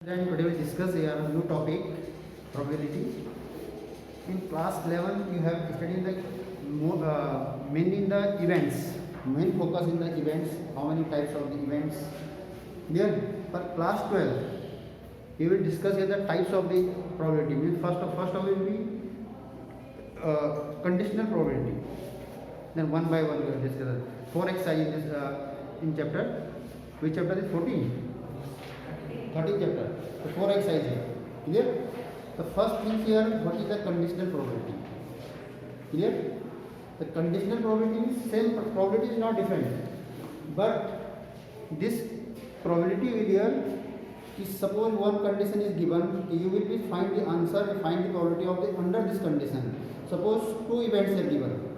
And today we discuss a new topic, probability. In class 11, you have studied the mainly in the events. Main focus in the events. How many types of the events? Then for class 12, we will discuss here the types of the probability. Means first of all will be conditional probability. Then one by one we will discuss. 4 exercises in chapter. Which chapter is 14? 13th chapter. The 4 exercises. Clear? The first thing here, what is the conditional probability? Clear? The conditional probability means same probability is not different, but this probability will here is suppose one condition is given, you will be find the answer, find the probability of the under this condition. Suppose 2 events are given.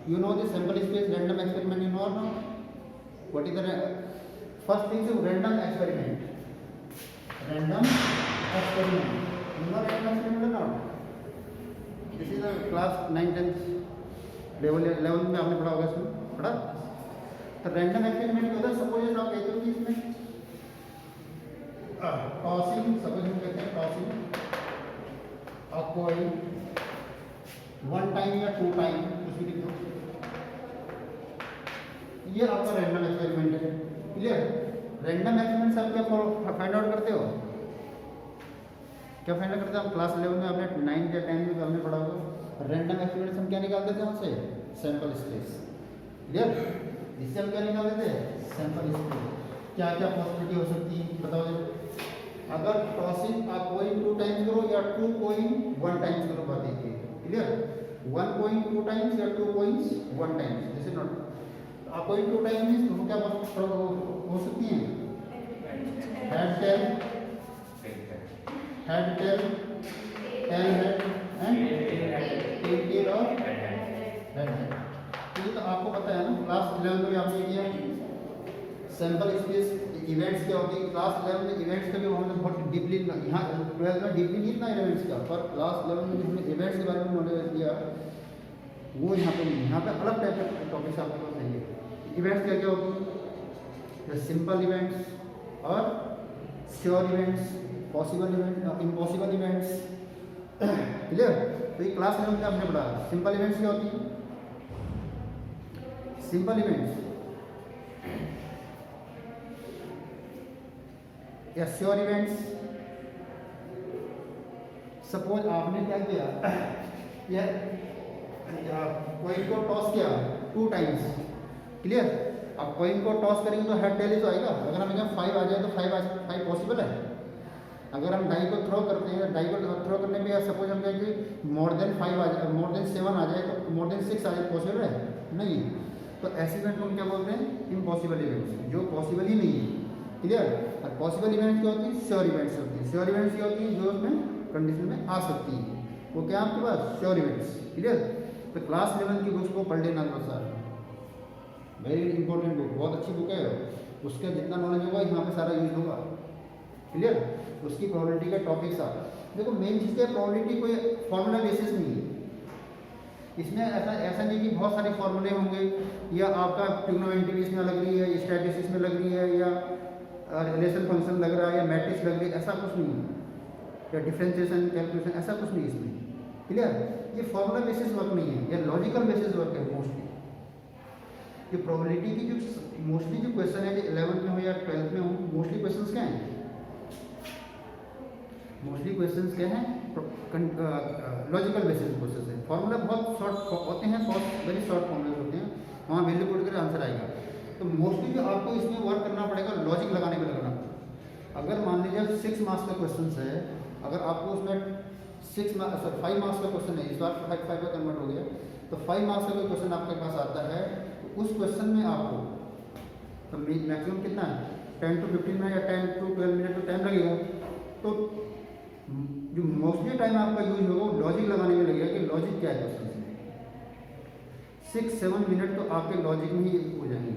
You know the sample space random experiment, you know or not? What is the first thing is random experiment. Random experiment. You know random experiment or not? This is a class 9 10th level 11 में आपने पढ़ा होगा इसमें पढ़ा. तो random experiment क्या होता है? सपोज आप कहते हो कि इसमें टॉसिंग, सपोज हम कहते हैं टॉसिंग अ कॉइन 1 टाइम या 2 टाइम कुछ भी लिखो. ये आपका रैंडम एक्सपेरिमेंट है. क्लियर? रैंडम एक्सपेरिमेंट आप क्या फाइंड आउट करते हो? क्या फाइंड आउट करते हो? आप क्लास 11 में आपने 9 या 10 में आपने पढ़ा होगा. रैंडम एक्सपेरिमेंट हम क्या निकालते थे वहाँ से? Sample space. क्लियर? इससे हम क्या निकालते थे? Sample space. क्या क्या पॉसिबिलिटी हो सकती है बताओ जरा. अगर टॉसिंग आप कोइन 2 टाइम्स करो या 2 कोइन 1 टाइम्स करो बात देखिए. क्लियर? 1 कोइन 2 टाइम्स या 2 coins 1 times. This is not आप कोइन 2 टाइम्स मींस तो क्या हो सकती हैं? Head tail head and tail और हेड. तो आपको पता है ना क्लास 11 में आपने किया सैंपल स्पेस इवेंट्स क्या होती है. क्लास 11 में इवेंट्स का भी हमने बहुत डीपली यहाँ 12 में डीपली नहीं था इवेंट्स का, पर क्लास 11 में जो हमने इवेंट्स के बारे में नॉलेज दिया वो यहाँ पे अलग टाइप के टॉपिक्स आपको बताएंगे. इवेंट्स क्या क्या होती है? सिंपल इवेंट्स और sure events, possible events, impossible events. Clear? तो ये क्लास 11 में आपने पढ़ा. सिंपल इवेंट्स क्या होती है? सिंपल इवेंट्स या श्योर इवेंट्स. सपोज आपने क्या किया या कॉइन को टॉस किया 2 टाइम्स. क्लियर? अब कॉइन को टॉस करेंगे तो हेड टेल ही तो आएगा. अगर हम यहाँ 5 आ जाए तो 5 पॉसिबल है. अगर हम डाई को थ्रो करते हैं, डाई को थ्रो करने में सपोज हम कहें कि मोर देन 7 आ जाए तो मोर देन 6 आ जाए, पॉसिबल है नहीं. तो ऐसे इवेंट को हम क्या बोलते हैं? इम्पॉसिबल इवेंट्स, जो पॉसिबल ही नहीं है. क्लियर? और पॉसिबल इवेंट्स क्या होती है? श्योर इवेंट्स होती है. श्योर इवेंट्स क्या होती है? जो उसमें कंडीशन में आ सकती है. वो क्या आपके पास? Sure events. क्लियर? तो क्लास 11 की बुक्स को पढ़ लेना सर. वेरी इंपॉर्टेंट बुक, बहुत अच्छी बुक है. उसका जितना नॉलेज होगा यहाँ पे सारा यूज होगा. क्लियर? उसकी प्रोबेबिलिटी का टॉपिक सारा देखो. मेन चीज़ क्या है? प्रोबेबिलिटी कोई फॉर्मूला बेसिस नहीं है. इसमें ऐसा नहीं कि बहुत सारे फॉर्मूले होंगे या आपका ट्रिग्नोमेट्री इसमें लग रही है, स्टैटिस्टिक्स में लग रही है, या रिलेशन फंक्शन लग रहा है, या मैट्रिक्स लग रही है. ऐसा कुछ नहीं है. या डिफरेंशिएशन कैलकुलेशन ऐसा कुछ नहीं इसमें. क्लियर? ये फॉर्मूला बेसिस वर्क नहीं है, ये लॉजिकल बेसिस वर्क है मोस्टली. ये प्रोबेबिलिटी की जो मोस्टली जो क्वेश्चन है, जो 11th में हो या 12th में हो, मोस्टली क्वेश्चंस क्या हैं? मोस्टली क्वेश्चंस क्या हैं? लॉजिकल बेसिस क्वेश्चंस हैं. फॉर्मूला बहुत शॉर्ट होते हैं, बहुत वेरी शॉर्ट फॉर्मूले होते हैं. वहाँ वैल्यू पुट कर आंसर आएगा. तो मोस्टली जो आपको इसमें वर्क करना पड़ेगा लॉजिक लगाने पर लगाना. अगर मान लीजिए 6 मार्क्स का क्वेश्चन है, अगर आपको उसमें 5 मार्क्स का क्वेश्चन है, इस बार 5 का कन्वर्ट हो गया, तो 5 मार्क्स का कोई क्वेश्चन आपके पास आता है तो उस क्वेश्चन में आपको तो मैक्सिमम कितना है? 10 to 15 मिनट या 10 to 12 मिनट तो टाइम लगेगा. तो जो मोस्टली टाइम आपका यूज होगा वो लॉजिक लगाने में लगेगा कि लॉजिक क्या है क्वेश्चन में. 6-7 मिनट तो आपके लॉजिक में ही हो जाएंगे.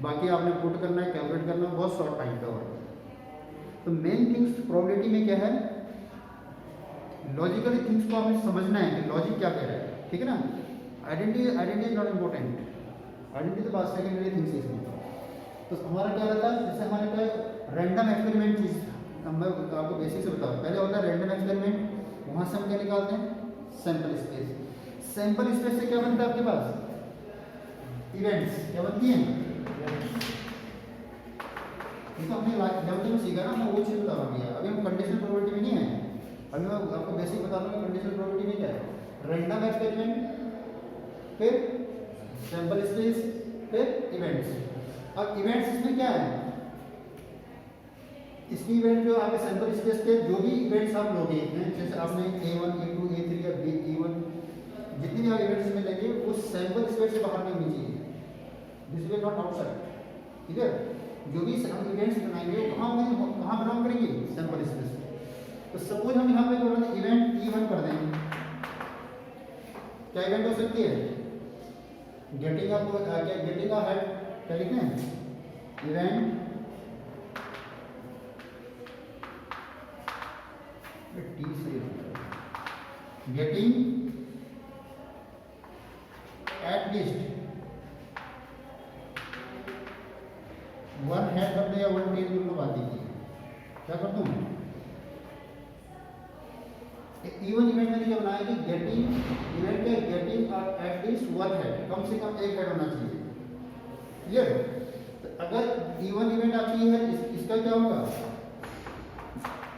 बाकी आपने पुट करना है, कैलकुलेट करना है, बहुत शॉर्ट टाइम का वर्क. तो मेन थिंग्स प्रोबेबिलिटी में क्या है? लॉजिकली थिंग्स को आपने समझना है कि लॉजिक क्या कह रहा है. ठीक है ना? Identity is not important. Identity तो बात सेकेंडरी थिंग्स इसमें. तो हमारा क्या रहता है? जैसे हमारे पास रैंडम एक्सपेरिमेंट चीज अब मैं आपको बेसिक से बताऊँ। पहले होता है रैंडम एक्सपेरिमेंट, वहाँ से हम क्या निकालते हैं, सैंपल स्पेस। सैंपल स्पेस से क्या बनता है आपके पास, इवेंट्स क्या बनती हैं। तो हमने जब में सीखा ना, मैं वो चीज़ बता रहा हूँ। अभी हम कंडीशनल प्रोबेबिलिटी में नहीं है, अभी मैं आपको बेसिक बता रहा हूँ। कंडीशनल प्रोबेबिलिटी में क्या है, रैंडम एक्सपेरिमेंट, फिर सैंपल स्पेस, फिर इवेंट्स। अब इवेंट्स इसमें क्या है, इसकी इवेंट जो आपके सैंपल स्पेस के जो भी इवेंट्स आप लोगे हैं, जैसे आपने A1, A2, A3 या E1, जितनी भी आप इवेंट्स में लेंगे वो सैंपल स्पेस से बाहर नहीं होनी चाहिए, दिस विल नॉट आउटसाइड। ठीक है, जो भी हम इवेंट्स बनाएंगे वो कहाँ बिलोंग करेंगे, सैंपल स्पेस। तो सपोज हम यहाँ पे इवेंट E1 कर देंगे, क्या इवेंट हो सकती है, getting up, getting a head, क्या लिखते हैं, इवेंट टी से getting at least one head कर दे या वन टेल दोनों बात की। क्या करता हूँ, इवन इवेंट मैंने क्या बनाया कि गेटिंग इवेंट के getting at least one head, कम से कम एक हेड होना चाहिए। क्लियर। तो अगर इवन इवेंट आपकी है, इसका क्या होगा,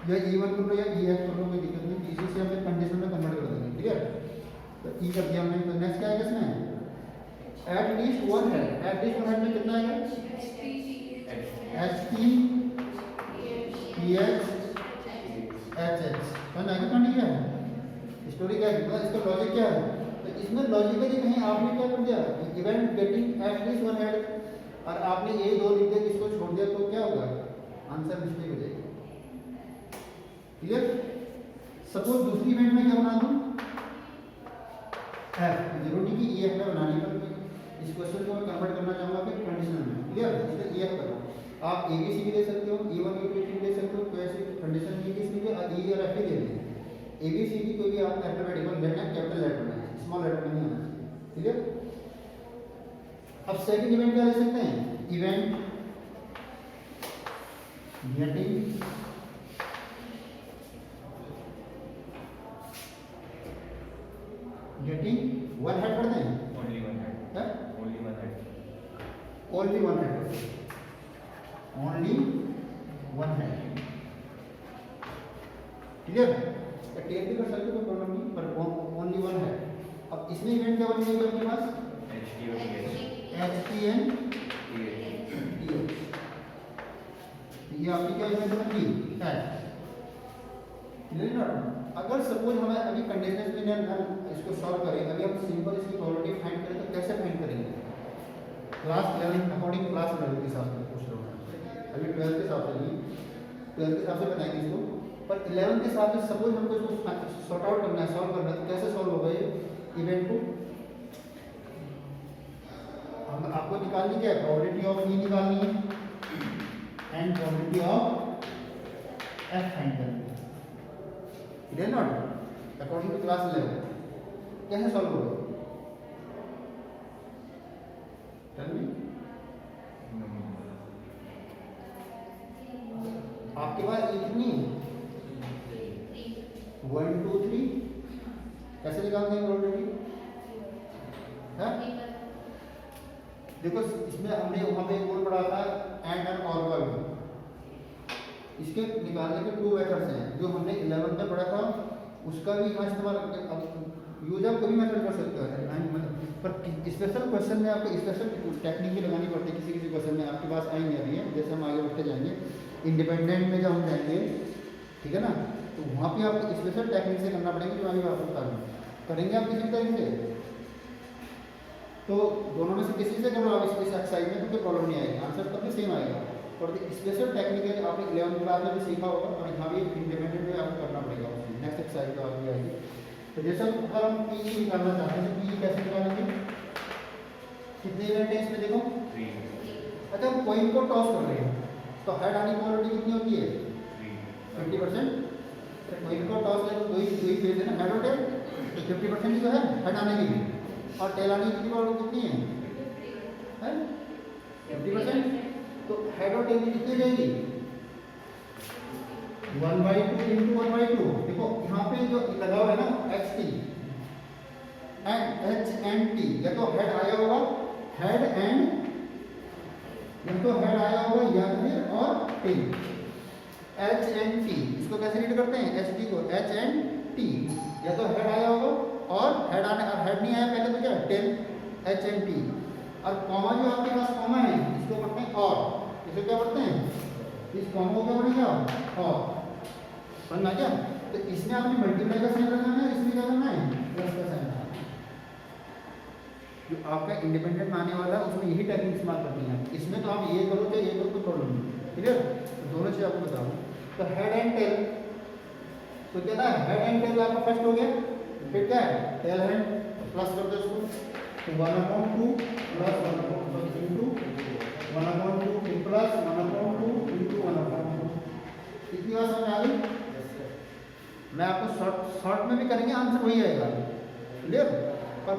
या E1 कर लो या EF कर लो, कोई दिक्कत नहीं, इसी से हम कंडीशन में कन्वर्ट कर देंगे। क्लियर। तो E कर दिया हमने, तो नेक्स्ट क्या है इसमें, एट लीस्ट वन है। एट लीस्ट वन है में कितना आएगा, HT PH HH। समझ आएगा पॉइंट क्या है, स्टोरी क्या है, इसका लॉजिक क्या है। तो इसमें लॉजिकली कहीं आपने क्या कर दिया, event getting at least one head, और आपने ये दो लिख दिया, इसको छोड़ दिया, तो क्या होगा, आंसर मिस्टेक हो जाएगी। क्लियर। सपोज दूसरी इवेंट में क्या बना दूं, एफ, जरूरी कि EF में बनानी, पर इस क्वेश्चन को मैं कन्वर्ट करना चाहूंगा फिर कंडीशनल में। क्लियर, इसलिए EF करो। आप ABC भी ले सकते हो, E1 E2 भी ले सकते हो, तो ऐसे कंडीशन में किस लिए आप E और F ही ले लेंगे। ABCD कोई भी आप अल्फाबेटिकल लेना है, कैपिटल लेटर में, स्मॉल लेटर में नहीं होना चाहिए। क्लियर। अब सेकंड इवेंट क्या ले सकते हैं, इवेंट गेटिंग वन हेड कर दें, ओनली वन हेड, है only one head, only one head, only one head. Clear. Tail भी कर सकते हो, कोई प्रॉब्लम नहीं, पर ओनली वन हेड। अब इसमें इवेंट क्या बन जाएगा आपके पास, HTN TH, ये आपकी क्या इवेंट बन गई है। क्लियर ना। अगर सपोज हमें अभी कंडीशनल में हम इसको सॉल्व करें, अभी हम सिंपल इसकी प्रोबेबिलिटी फाइंड करें, तो कैसे फाइंड करेंगे, क्लास 11 अकॉर्डिंग क्लास 11 के हिसाब से पूछ रहा हूँ, अभी 12 के हिसाब से नहीं, 12 के हिसाब से बताएंगे इसको, पर 11 के हिसाब से सपोज हमको इसको सॉर्ट आउट करना है, सॉल्व करना है, तो कैसे सॉल्व होगा ये इवेंट को, हम आपको निकालनी क्या है, प्रोबेबिलिटी ऑफ E निकालनी है and probability of F find करनी है। Clear not, according to class 11 कैसे सॉल्व होगा, टेल मी। आपके पास कितनी 1 2 3, कैसे निकालते हैं प्रोबेबिलिटी है। देखो इसमें हमने वहां पे बोल पढ़ा था एंड एंड और का भी, इसके निकालने के 2 मेथड्स हैं, जो हमने 11 में पढ़ा था उसका भी यहाँ इस्तेमाल यूज आप कोई मेथड कर सकते हो, पर स्पेशल क्वेश्चन में आपको स्पेशल टेक्निक भी लगानी पड़ती है। किसी क्वेश्चन में आपके पास आएंगे अभी, जैसे हम आगे बढ़ते जाएंगे इंडिपेंडेंट में जब हम जाएंगे, ठीक है ना, तो वहाँ पे आपको स्पेशल टेक्निक से करना पड़ेगा, जो अभी आपको बता दूँ। करेंगे आप किसी तरह से, तो दोनों में से किसी से करो आप इस एक्सरसाइज में, तो कोई प्रॉब्लम नहीं आएगी, आंसर तब भी सेम आएगा। और स्पेशल टेक्निक है आपने 11th क्लास में भी सीखा होगा, और यहाँ भी इंडिपेंडेंट में आपको करना पड़ेगा। नेक्स्ट एक्सरसाइज तो आपकी आएगी। तो जैसे अगर हम PE निकालना चाहते हैं, तो PE कैसे निकालेंगे, कितने इवेंट है इसमें देखो, 3। अच्छा हम कॉइन को टॉस कर रहे हैं, तो हेड आने की प्रोबेबिलिटी कितनी होती है, 50%। कॉइन को टॉस करें तो दो ही फेज है ना, हेड और टेल, तो 50% जो है हेड आने की भी, और टेल आने की प्रोबेबिलिटी कितनी है 50%। तो हेड और टेल की कितनी जाएगी, 1/2 इंटू 1/2, देखो यहाँ पे जो लगा हुआ है ना xt and h and t, या तो हेड आया होगा हेड एंड, या तो हेड आया होगा या फिर और टेल, h एंड t, इसको कैसे रीड करते हैं ht को h एंड t, या तो हेड आया होगा और हेड आने, और हेड नहीं आया पहले तो क्या टेल h एंड t, और कॉमा जो आपके पास कॉमा है इसको पढ़ते हैं और, इसे क्या पढ़ते हैं इस कॉमा को क्या पढ़ेंगे और, समझ में आ गया। तो इसमें आपने मल्टीप्लाई का साइन लगाना है, इसमें क्या करना है प्लस का साइन लगाना है। जो आपका इंडिपेंडेंट में आने वाला है उसमें यही टेक्निक इस्तेमाल करनी है, इसमें तो आप ये करो चाहे ये करो कोई प्रॉब्लम नहीं, क्लियर। तो दोनों चीज़ आपको बता दूँ, तो हेड एंड टेल, तो क्या था हेड एंड टेल आपका फर्स्ट हो गया, फिर क्या है टेल हैंड, प्लस कर दो इसको, तो 1/2 प्लस 1/2 इंटू 1/2 प्लस 1/2 इंटू 1/2, कितनी बार समझ आ गई। मैं आपको शॉर्ट में भी करेंगे आंसर वही आएगा, क्लियर। पर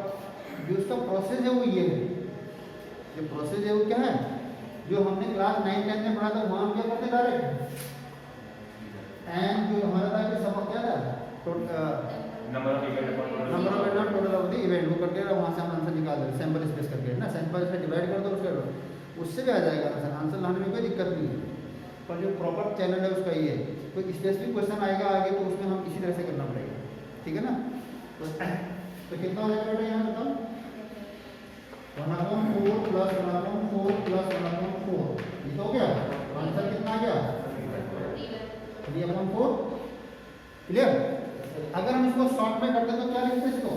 जो उसका प्रोसेस है वो ये है, जो प्रोसेस है वो क्या है, जो हमने क्लास 9-10 में पढ़ा था वहाँ हम क्या करते डायरेक्ट, एंड जो हमारा था कि सब क्या था number of event total of the event वो करके वहाँ से हम आंसर निकाल देंगे सैंपल स्पेस करके ना, सैंपल स्पेस डिवाइड कर दो उससे भी आ जाएगा आंसर, आंसर लाने में कोई दिक्कत नहीं है। पर जो प्रॉपर चैनल है उसका ये है, कोई स्पेसिफिक क्वेश्चन आएगा आगे तो उसमें हम इसी तरह से करना पड़ेगा, ठीक है ना। तो कितना हो जाएगा बेटा यहाँ बताओ 1/4 प्लस 1/4 प्लस 1/4, ये तो हो गया, आंसर कितना आ गया 3/4, क्लियर। अगर हम इसको शॉर्ट में करते तो क्या लिखते इसको,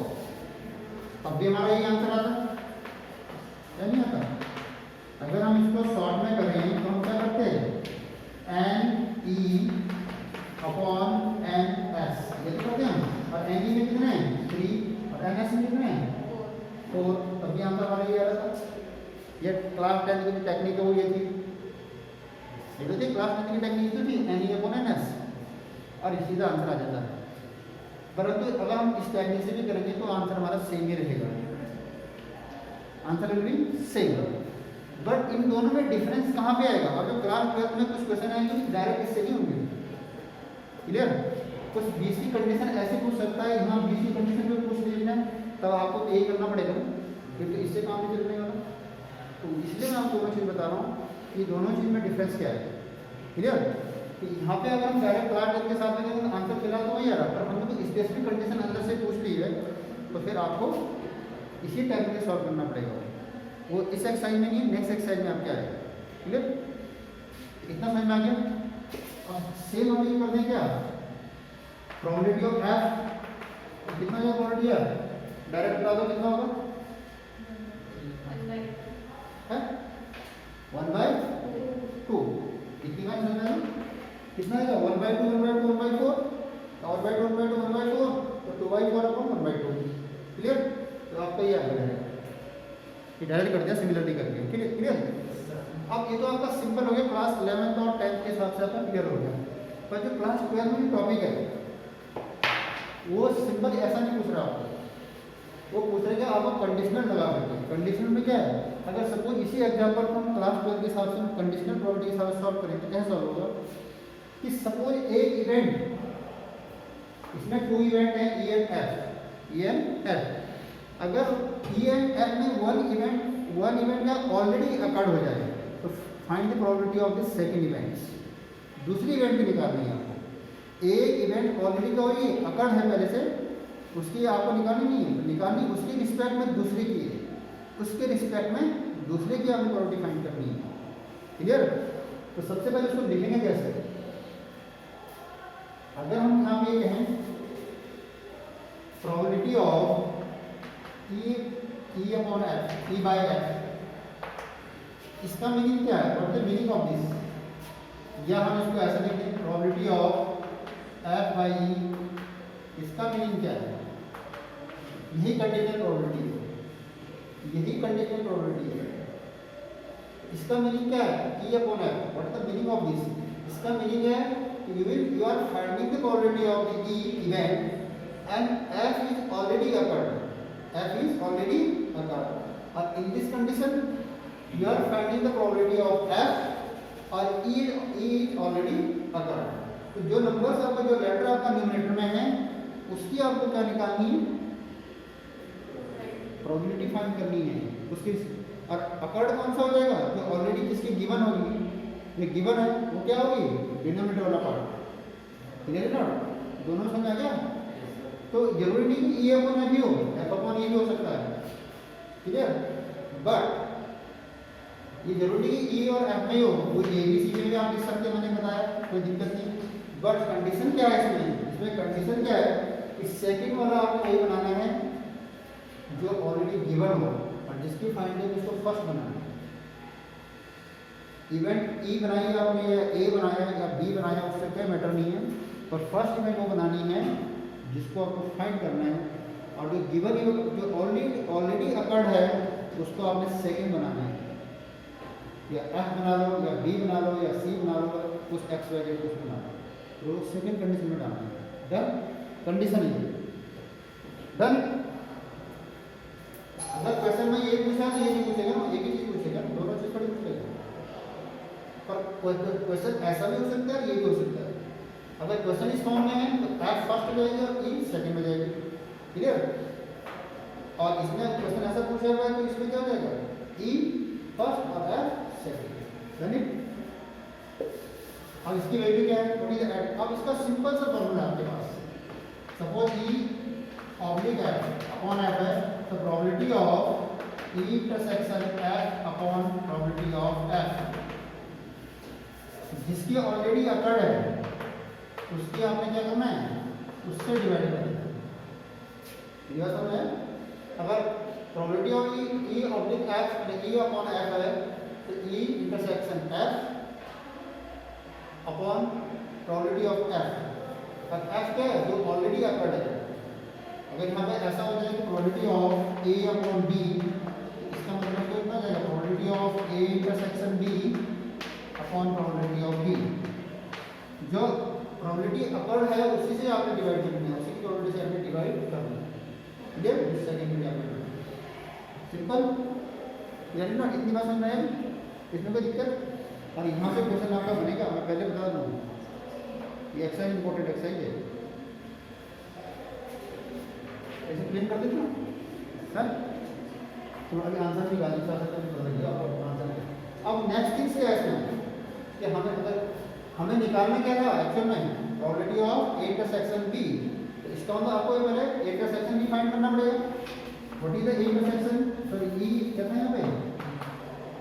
तब भी हमारा यही आंसर आता या नहीं आता। अगर हम इसको शॉर्ट में करें तो हम क्या करते हैं n E upon n S, ये तो करते हैं, और एन ई में कितने हैं 3 और एन एस में कितने हैं 4, तभी आंसर हमारा ये आ रहा था। ये क्लास 10 की टेक्निक है वो ये थी, ये तो थी क्लास 10 की टेक्निक तो थी n E upon n S, और इसी का आंसर आ जाता है। परंतु अगर हम इस टेक्निक से भी करेंगे तो आंसर हमारा सेम ही रहेगा, answer will be same. But in दोनों में डिफरेंस कहाँ पे आएगा, और जो क्लास 12 में कुछ क्वेश्चन आएंगे डायरेक्ट इससे नहीं होंगे, क्लियर। कुछ 20 की कंडीशन ऐसे पूछ सकता है, यहाँ 20 की कंडीशन में पूछ लीजिए तब आपको यही करना पड़ेगा, क्योंकि इससे काम नहीं चलने वाला। तो इसलिए मैं आपको दोनों चीज़ बता रहा हूँ कि दोनों चीज़ में डिफरेंस क्या है, क्लियर। तो यहाँ पे अगर हम डायरेक्ट क्लास 10 के साथ में तो आंसर फिलहाल तो वही आ रहा है, पर हमने कोई स्पेसिफिक कंडीशन अंदर से पूछ ली है तो फिर आपको इसी टाइप से सॉल्व करना पड़ेगा। वो इस एक्सरसाइज में नहीं, नेक्स्ट एक्सरसाइज में आपके आएगा, क्लियर। इतना समझ में आ गया। अब सेम हम ये करते हैं क्या, प्रोबेबिलिटी ऑफ एफ कितना जो प्रोबेबिलिटी है डायरेक्ट बता दो कितना होगा, 1/2, कितनी बार समझ में कितना है 1/2 1/2 1/4 और 1/2 1/2 1/4 तो 2/4 अपॉन 1/2, क्लियर। तो आपका ये आ गया, ये डायरेक्ट कर दिया सिमिलरली करके, क्लियर। अब ये तो आपका सिंपल हो गया, क्लास 11 और 10 के हिसाब से आपका क्लियर हो गया। पर जो क्लास 12 में टॉपिक है वो सिंपल ऐसा नहीं पूछ रहा आपको, वो पूछ रहे हैं आपको कंडीशनल लगा करके। कंडीशनल में क्या है, अगर सपोज इसी एग्जाम्पल को हम क्लास 12 के हिसाब से कंडीशनल प्रॉपर्टी के हिसाब से सॉल्व करें तो कैसे सॉल्व होगा कि सपोज एक इवेंट, इसमें 2 इवेंट है ई एंड एफ, अगर ई एंड एफ में वन इवेंट क्या ऑलरेडी अकर्ड हो जाए तो find the probability of the second events. दूसरी इवेंट भी निकालनी है आपको, एक इवेंट ऑलरेडी का वही अकर्ड है पहले से, उसकी आपको निकालनी नहीं है, निकालनी उसके रिस्पेक्ट में दूसरे की है, उसके रिस्पेक्ट में दूसरे की आपको प्रोबेबिलिटी फाइंड करनी है, क्लियर। तो सबसे पहले उसको लिखेंगे कैसे, अगर हम यहाँ पे कहें probability of E upon F, E bye F, इसका मीनिंग क्या है, what the meaning of this, या हम इसको ऐसा लिखते हैं probability of F by E, इसका मीनिंग क्या है, यही कंडीशनल प्रोबेबिलिटी है, यही कंडीशनल प्रोबेबिलिटी है। इसका मीनिंग क्या है ई upon F, what the meaning of this, इसका मीनिंग है you are finding the probability of the E event and F is already occurred, and in this condition you are finding the probability of F or E is already occurred। तो तो जो numbers आपका जो letter आपका numerator में है उसकी आपको क्या निकालनी है, प्रोबेबिलिटी फाइंड करनी है उसकी। और अकॉर्ड कौन सा हो जाएगा, जो ऑलरेडी जिसकी गिवन होगी, ये गिवन है वो क्या होगी, डिनोमिनेटर वाला पार्ट। क्लियर है ना, दोनों समझ आ गया। तो जरूरी नहीं कि ए अपॉन एफ ही हो, एफ अपॉन ए भी हो सकता है। क्लियर, बट ये जरूरी नहीं कि ई और एफ में ही हो, वो ए बी सी में भी आप लिख सकते हैं, मैंने बताया, कोई दिक्कत नहीं। बट कंडीशन क्या है इसमें कंडीशन क्या है कि सेकंड वाला आपको वही बनाना है जो ऑलरेडी गिवन हो, और जिसकी फाइंडिंग उसको फर्स्ट बनाना है। इवेंट ई बनाई आपने या ए बनाया या बी बनाया उससे कोई मैटर नहीं है, पर फर्स्ट इवेंट वो बनानी है जिसको आपको फाइंड करना है, और जो गिवन जो ऑलरेडी अकर्ड है उसको आपने सेकंड बनाना है। या एफ बना लो या बी बना लो या सी बना लो, उस एक्स वाई जेड कुछ बना लो, तो सेकंड कंडीशन में डालना है। डन, कंडीशन ही डन। अगर क्वेश्चन में ये पूछा तो ये नहीं पूछेगा ना, एक ही चीज पूछेगा, दोनों चीज थोड़ी पूछेगा। पर क्वेश्चन ऐसा भी हो सकता है, ये भी हो सकता है। अगर क्वेश्चन इस फॉर्म में है तो एफ फर्स्ट में जाएगी और ई सेकंड में जाएगी। क्लियर, और इसमें क्वेश्चन ऐसा पूछा हुआ है तो इसमें क्या हो जाएगा, ई फर्स्ट और एफ सेकंड। Done it. अब इसकी वैल्यू क्या है, व्हाट इज एट। अब इसका सिंपल सा फॉर्मूला है आपके पास। Suppose E oblique F upon F है, तो probability of E intersection F upon probability of F, जिसकी ऑलरेडी अकर्ड है उसकी आपने क्या करना है, उससे डिवाइड करना है। यह सब है। अगर probability of E oblique F E upon F है तो ई intersection F upon probability of F, और एफ क्या है, जो ऑलरेडी अकर्ड है। अगर यहाँ पे ऐसा हो जाए कि probability of A upon B, इसका मतलब कितना हो जाएगा, probability of A intersection B upon probability of B. जो प्रोबेबिलिटी अकर्ड है उसी से आपने डिवाइड करनी है, उसी की प्रोबेबिलिटी से आपने डिवाइड करना है। क्लियर, सेकंड में आपने सिंपल। यानी ना इतनी बात समझ रहे हैं, इसमें कोई दिक्कत। और यहाँ से क्वेश्चन आपका बनेगा, मैं पहले बता दूँ, ये एक्सरसाइज इंपॉर्टेंट एक्सरसाइज है, ऐसे प्रिंट कर देते सर, तो अभी आंसर निकाल दीजिए आंसर। अब नेक्स्ट थिंग्स क्या है इसमें कि हमें अगर हमें निकालना क्या था एक्चुअल में, probability of A intersection B, तो इसका मतलब आपको ये पहले ए इंटरसेक्शन भी फाइंड करना पड़ेगा। What is the A intersection, sorry E कितना है यहाँ पे,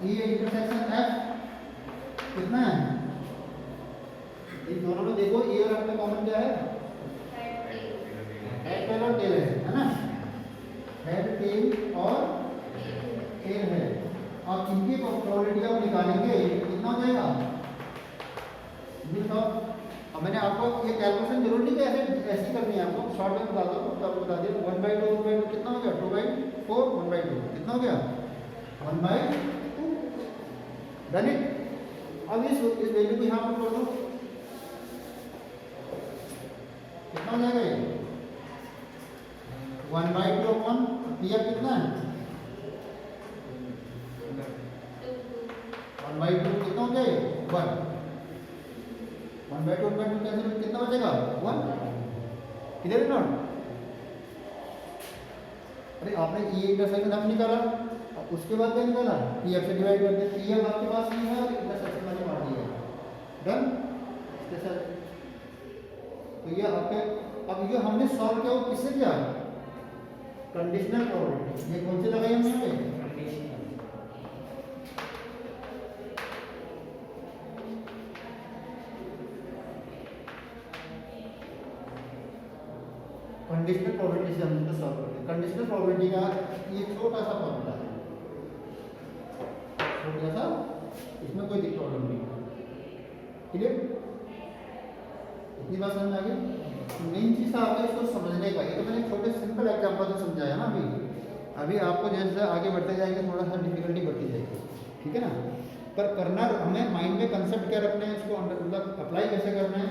ई इंटरसेक्शन एफ कितना है, इन दोनों में देखो ए और एफ में कॉमन क्या है, हेड टेल और टेल है ना, हेड टेल और टेल है। अब इनकी प्रोबेबिलिटी आप निकालेंगे कितना हो जाएगा, अब मैंने आपको ये कैलकुलेशन जरूर नहीं कि ऐसी करनी है, आपको शॉर्ट में बता दो, तो आपको बता दिया 1/2 कितना हो गया, 2/4 1/2 कितना हो गया 1/2। Done it. अब इस वैल्यू को यहाँ पर कर दो, कितना हो जाएगा ये 1/2 अपॉन पी कितना है 1/2 कितना हो गया 1, 1/2 कैंसिल कितना बचेगा 1। क्लियर है नॉट। अरे आपने ई इंटरसेक्शन एफ निकाला, और उसके बाद क्या निकाला, पी एफ से डिवाइड कर दिया, पी एफ आपके पास नहीं है और इंटरसेक्शन मैंने मार दिया। डन। तो ये आपके, अब ये हमने सॉल्व किया वो किससे किया, कंडीशनल प्रोबेबिलिटी। ये कौन सी लगाई हमने यहाँ पे, कंडीशनल प्रोबेबिलिटी से हम इसको सॉल्व करते हैं। कंडीशनल प्रोबेबिलिटी का ये छोटा सा फॉर्मूला है, छोटा सा, इसमें कोई दिक्कत प्रॉब्लम नहीं है। क्लियर, इतनी बात समझ आ गई। मेन चीज था आपको इसको समझने का, ये तो मैंने छोटे सिंपल एग्जांपल से समझाया ना। अभी आपको जैसे आगे बढ़ते जाएंगे थोड़ा सा डिफिकल्टी बढ़ती जाएगी, ठीक है ना। पर करना हमें माइंड में कंसेप्ट क्या रखना है, इसको मतलब अप्लाई कैसे करना है,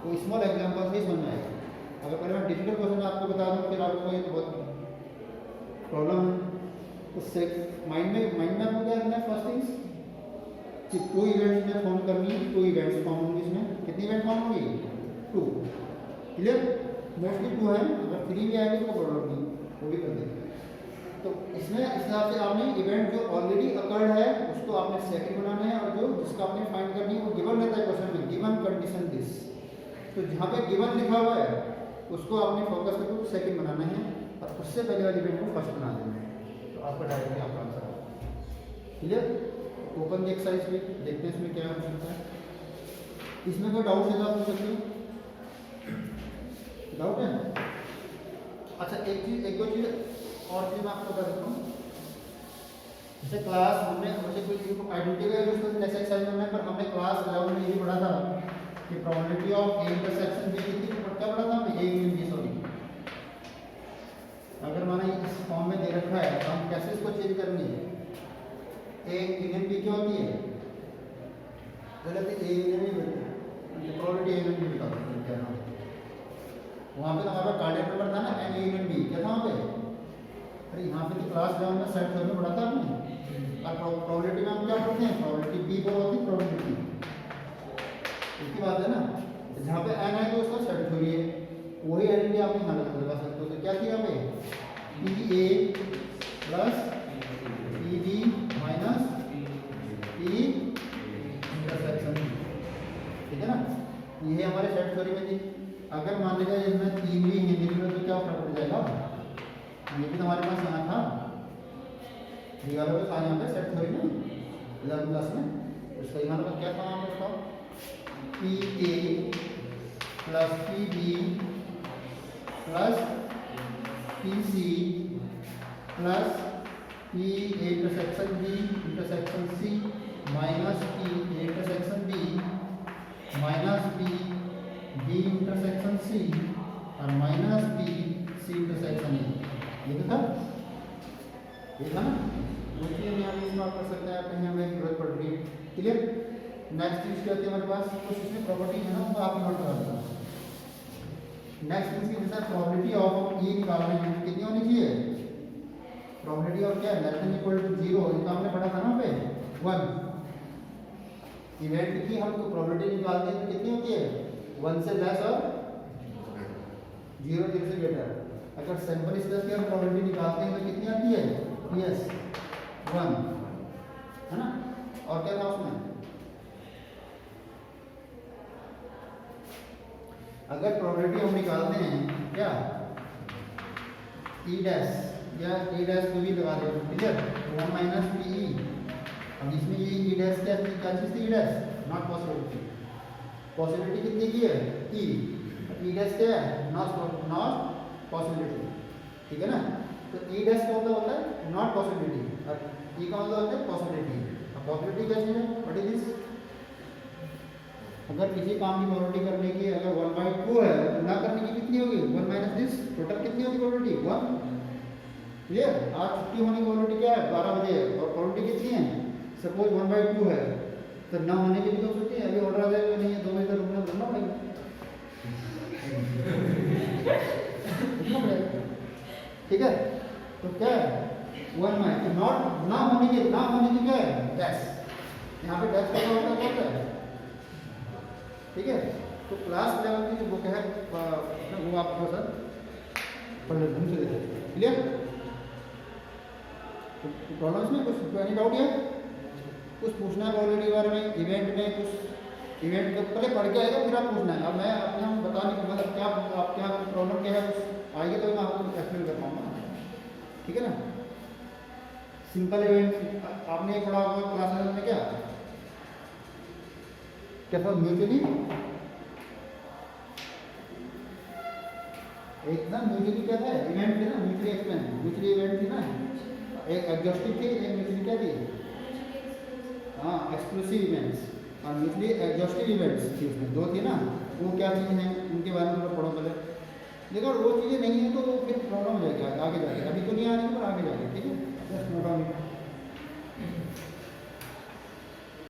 वो स्मॉल एग्जांपल से ही समझ आएगा। अगर पहले मैं डिफिकल्ट क्वेश्चन आपको बता दूं फिर आपको ये बहुत प्रॉब्लम है। उससे माइंड में आपको क्या रखना है, फर्स्ट थिंग्स कि 2 इवेंट्स में फॉर्म करनी है, 2 इवेंट्स फॉर्म होंगे। इसमें कितनी इवेंट फॉर्म होंगी, 2, क्लियर। मोस्टली 2 है, अगर 3 भी आएगी तो प्रॉब्लम नहीं, वो भी कर देंगे। तो इसमें इस हिसाब से आपने इवेंट जो ऑलरेडी अकर्ड है उसको आपने सेकंड बनाना है, और जो जिसका आपने फाइंड करनी है वो गिवन रहता है क्वेश्चन में, गिवन कंडीशन दिस। तो जहाँ पे गिवन लिखा हुआ है उसको आपने फोकस करके सेकंड बनाना है, और उससे पहले वाले इवेंट को फर्स्ट बना देना है। तो आपका डायरेक्टली आपका आंसर आएगा, क्लियर। ओपन द एक्सरसाइज में देखते हैं इसमें क्या हो सकता है। इसमें कोई डाउट है तो आप पूछ सकते हो, डाउट है? अच्छा एक दो चीज़ और चीज़ मैं आपको बता देता हूँ। जैसे क्लास हमने मुझे कोई आइडेंटिफाई उसको एक्सरसाइज करना है, पर हमने क्लास 11 में ये पढ़ा था कि probability of A intersection B कितनी, क्या पढ़ा था हमने, ए यूनियन बी। सॉरी, अगर माना इस फॉर्म में दे रखा है तो हम कैसे इसको चेंज करेंगे। ए यूनियन बी क्या होती है, गलत है, ए यूनियन बी होती है, प्रोबेबिलिटी ए यूनियन बी बता दो क्या है। वहाँ पे हमारा कार्डियल नंबर था ना एन ए यूनियन बी, क्या था वहाँ पे। अरे यहाँ पे तो क्लास 11 में सेट थ्योरी में पढ़ा था आपने, और प्रोबेबिलिटी में हम क्या पढ़ते हैं, प्रोबेबिलिटी बी को होती है प्रोबेबिलिटी, एक ही बात है ना। जहाँ पे एन है तो उसका सेट थ्योरी है, वही आइडेंटिटी आप यहाँ लगा सकते हो। तो क्या थी यहाँ पे, P A plus P B minus P intersection, ठीक है ना। ये हमारे सेट थ्योरी में थी। अगर मान लीजिए इसमें 3 भी हिंदी में तो क्या फर्क पड़ जाएगा, ये भी तो हमारे पास यहाँ था, ये वाला भी था यहाँ पे सेट थ्योरी में 11वीं क्लास में। इसका यहाँ पर क्या था, यहाँ पे बताओ, P A plus P B plus P C plus P A intersection B intersection C minus P A intersection B minus P B intersection C और minus P C intersection A. ये तो था, ये था ना। वो चीज़ यहाँ पे इसमें आप कर सकते हैं, कहीं हमें जरूरत पड़ रही है, क्लियर। नेक्स्ट चीज़ क्या होती है हमारे पास, कुछ इसमें प्रॉपर्टी है ना, वो आप नोट करा देना। नेक्स्ट चीज़ की जैसे प्रोबेबिलिटी ऑफ ई निकालने में कितनी होनी चाहिए, प्रोबेबिलिटी ऑफ क्या है, लेस देन इक्वल टू 0, इसका हमने पढ़ा था ना पे 1। इवेंट की हमको प्रोबेबिलिटी निकालते हैं तो कितनी होती है, 1 से लेस और 0 से ग्रेटर। अगर सैंपल स्पेस की हम प्रोबेबिलिटी निकालते हैं तो कितनी आती है, यस 1, है ना। और क्या था उसमें, अगर प्रोबेबिलिटी हम निकालते हैं क्या, ई डैश या ई डैश को भी लगा दें, ठीक है, 1 माइनस पी ई। अब इसमें ये ई डैश क्या चीज़ थी, ई डैश नॉट पॉसिबिलिटी, पॉसिबिलिटी कितनी की है, ई डैश क्या है, नॉट पॉसिबिलिटी, ठीक है ना। तो ई डैश का मतलब होता है नॉट पॉसिबिलिटी और ई का मतलब होता है पॉसिबिलिटी। अब पॉसिबिलिटी क्या चीज़ है, व्हाट इज दिस, अगर किसी काम की प्रोबेबिलिटी करने की अगर 1/2 है तो ना करने की कितनी होगी, 1 माइनस दिस, टोटल कितनी होगी प्रोबेबिलिटी 1, क्लियर। आज छुट्टी होने की प्रोबेबिलिटी क्या है, 12 बजे है, और प्रोबेबिलिटी कितनी है, सपोज 1/2 है, तो ना होने की भी तो सोचिए, अभी ऑर्डर आ जाएगा नहीं है, 2 बजे तक रुकना करना पड़ेगा, ठीक है। तो क्या है 1 में, तो नॉट ना होने की क्या है, डैश, यहाँ पे डैश का होता है, ठीक है। तो क्लास 11 की जो बुक है वो आप थोड़ा सा पढ़ लेते, क्लियर। तो प्रॉब्लम इसमें कुछ एनी डाउट है, कुछ पूछना है ऑलरेडी बारे में, इवेंट में कुछ इवेंट को पहले पढ़ के आएगा फिर आप पूछना है। अब मैं अपने हम बता नहीं, मतलब क्या आपके यहाँ प्रॉब्लम क्या है कुछ आएगी तो मैं आपको एक्सप्लेन कर पाऊँगा, ठीक है ना। सिंपल इवेंट आपने पढ़ा होगा क्लास 11 में, क्या था म्यूचुअली, एक ना म्यूचुअली क्या था, इवेंट थी ना, म्यूचुअली एक्सपेंस, म्यूचुअली इवेंट थी ना, एक एग्जॉस्टिव थी, एक म्यूचुअली क्या थी, हाँ एक्सक्लूसिव इवेंट्स, और म्यूचुअली एग्जॉस्टिव इवेंट्स थी, उसमें 2 थी ना। वो क्या चीज़ें हैं उनके बारे में पढ़ो पहले, देखो वो चीज़ें नहीं है तो फिर प्रॉब्लम हो जाएगी आगे जाके, अभी तो नहीं आने पर आगे जाके, ठीक है। Just note down.